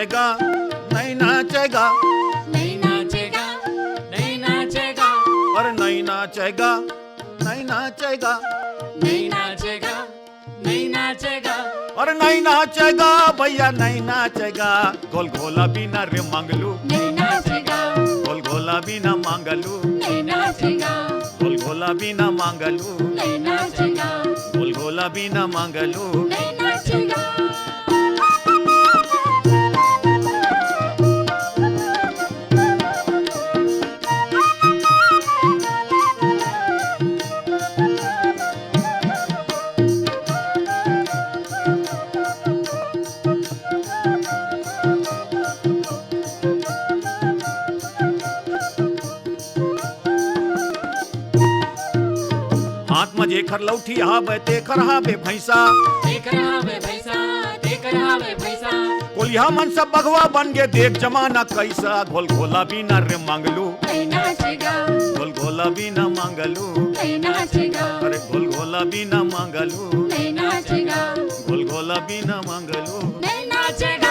नाचेगा, नहीं नाचेगा, नहीं नाचेगा, नहीं नाचेगा, और नहीं नाचेगा, नहीं नाचेगा, नहीं नाचेगा, नहीं नाचेगा, और नहीं नाचेगा भैया नहीं नाचेगा। गोल गोला बिना रे मंगलू, नहीं नाचेगा, गोल गोला बिना मंगलू, नहीं नाचेगा, गोल गोला बिना मंगलू, नहीं नाचेगा, गोल गोला बिना मंगलू। नहीं नाचेगा। हाथ में जेखर लौठी हावे तेखर हावे भैंसा, देख रहा वे भैसा, देख रहा वे भैसा, कोलिया मन सब बगवा बन गे देख जमाना कैसा। गोल गोला बिना रे मंगलू, नहीं नाचेगा, गोल गोला बिना मंगलू, नहीं नाचेगा, अरे गोल गोला बिना मंगलू, नहीं नाचेगा, गोल गोला बिना मंगलू। नहीं नाचेगा।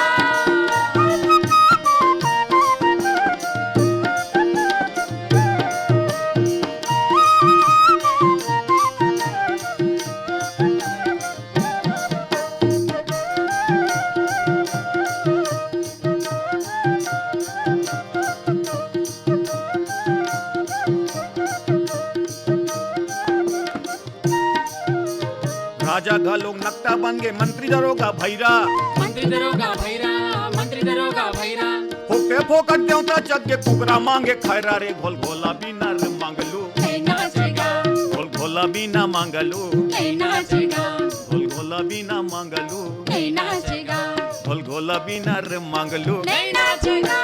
राजा का लोग नक्ता बन गए मंत्री दरोगा भैरा, मंत्री दरोगा भैरा, मंत्री दरोगा भैरा, फोके फोकट देवता जग के कुकरा मांगे खैरा रे। गोल गोला बिना रे मंगलू, नहीं नाचेगा, गोल गोला बिना मंगलू, नहीं नाचेगा, गोल गोला बिना मंगलू, नहीं नाचेगा, गोल गोला बिना रे मंगलू। नहीं नाचेगा।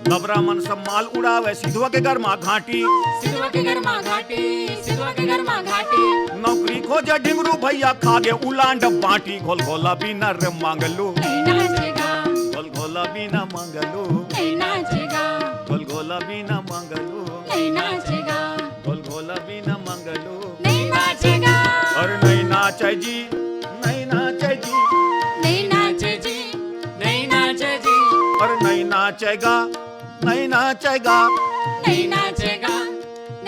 नबरा मन सब माल उड़ावे सिधवा के घर माँ घाटी, सिधवा के घर माँ घाटी, सिधवा के घर माँ घाटी, नौकरी खोजे डिंगरू भैया खागे उलांड बाटी। गोल गोला बिना रे मंगलू, नहीं नाचेगा, गोल गोला बिना मंगलू, नहीं नाचेगा, गोल गोला बिना मंगलू, नहीं नाचेगा, गोल गोला बिना मंगलू। नहीं नाचेगा, और नहीं नाचे जी, नहीं नाचे जी, नहीं नाचे जी, नहीं नाचे जी, और नहीं नाचेगा, नहीं नाचेगा, नहीं नाचेगा,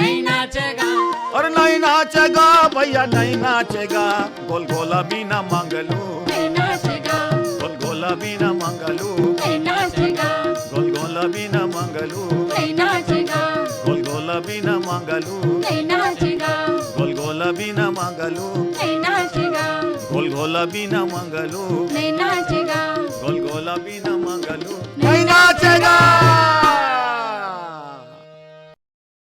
नहीं नाचेगा, और नहीं नाचेगा भैया नहीं नाचेगा। गोल गोला बिना मंगलू, नहीं नाचेगा, गोल गोला बिना मंगलू, नहीं नाचेगा, गोल गोला बिना मंगलू, नहीं नाचेगा, गोल गोला बिना मंगलू, नहीं नाचेगा, गोल गोला बिना मंगलू, नहीं नाचेगा, गोल गोला बिना मंगलू, नहीं नाचेगा, गोल गोला बिना मंगलू नहीं नाचेगा।